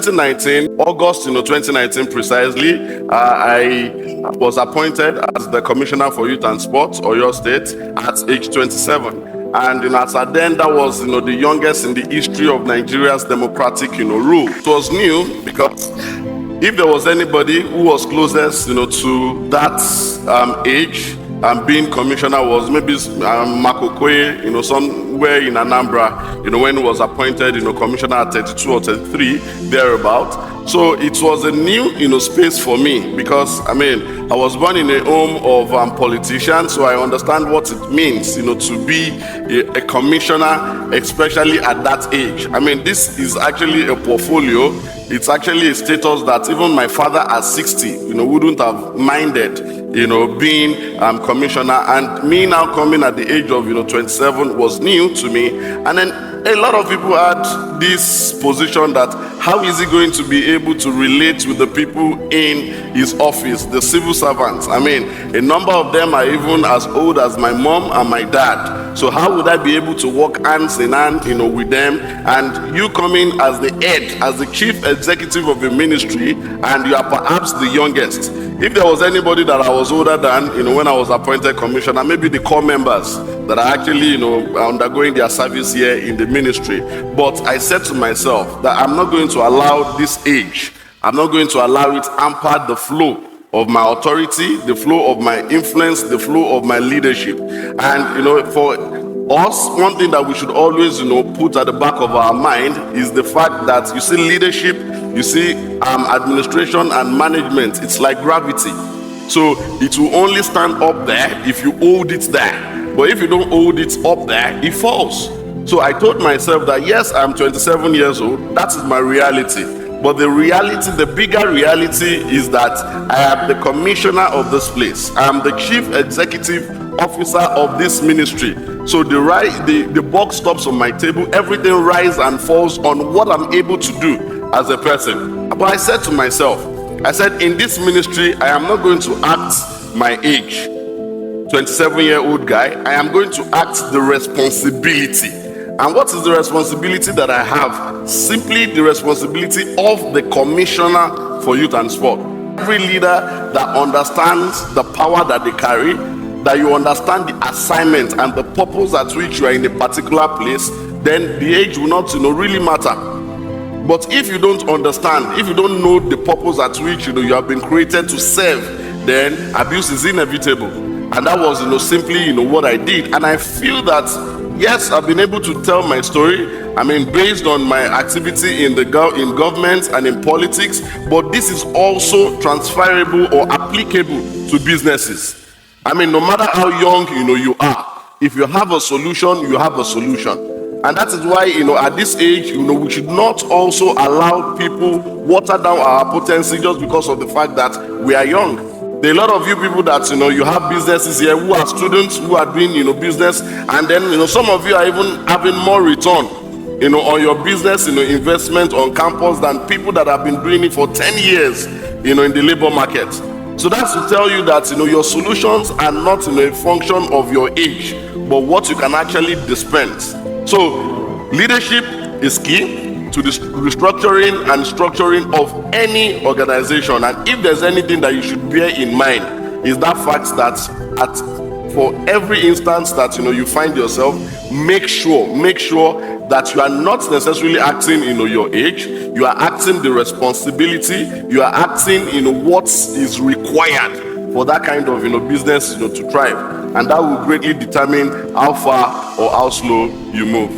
2019, August, 2019 precisely, I was appointed as the Commissioner for Youth and Sports, Oyo State, at age 27. And as at then, that was the youngest in the history of Nigeria's democratic rule. It was new because if there was anybody who was closest to that age and being commissioner was maybe Makokoye, somewhere in Anambra, when he was appointed commissioner at 32 or 33, thereabout. So it was a new space for me because I was born in a home of politicians, so I understand what it means to be a commissioner, especially at that age. This is actually a portfolio. It's actually a status that even my father at 60 wouldn't have minded being commissioner, and me now coming at the age of 27 was new to me. And then a lot of people had this position that how is he going to be able to relate with the people in his office, the civil servants? A number of them are even as old as my mom and my dad. So how would I be able to walk hands in hand with them? And you coming as the head, as the chief executive of a ministry, and you are perhaps the youngest. If there was anybody that I was older than, when I was appointed commissioner, maybe the core members that are actually, undergoing their service here in the ministry. But I said to myself that I'm not going to allow this age, I'm not going to allow it hamper the flow of my authority, the flow of my influence, the flow of my leadership. And, for us, one thing that we should always, put at the back of our mind is the fact that, leadership, administration and management, it's like gravity. So it will only stand up there if you hold it there. But if you don't hold it up there, it falls. So I told myself that yes, I'm 27 years old. That is my reality. But the reality, the bigger reality is that I am the commissioner of this place. I am the chief executive officer of this ministry. So the buck stops on my table. Everything rises and falls on what I'm able to do as a person. But I said to myself, in this ministry, I am not going to act my age, 27-year-old guy. I am going to act the responsibility. And what is the responsibility that I have? Simply the responsibility of the Commissioner for Youth and Sport. Every leader that understands the power that they carry, that you understand the assignment and the purpose at which you are in a particular place, then the age will not really matter. But if you don't understand, if you don't know the purpose at which you have been created to serve, then abuse is inevitable. And that was simply what I did. And I feel that yes, I've been able to tell my story. Based on my activity in government and in politics, but this is also transferable or applicable to businesses. No matter how young you are, if you have a solution, you have a solution. And that is why, at this age, we should not also allow people water down our potency just because of the fact that we are young. There are a lot of you people that, you have businesses here who are students who are doing, business. And then, some of you are even having more return, on your business, investment on campus than people that have been doing it for 10 years, in the labor market. So that's to tell you that, your solutions are not a function of your age, but what you can actually dispense. So leadership is key to the restructuring and structuring of any organization. And if there's anything that you should bear in mind, is that fact that for every instance that you find yourself, make sure that you are not necessarily acting your age. You are acting the responsibility. You are acting what is required for that kind of business to thrive, and that will greatly determine how far or how slow you move.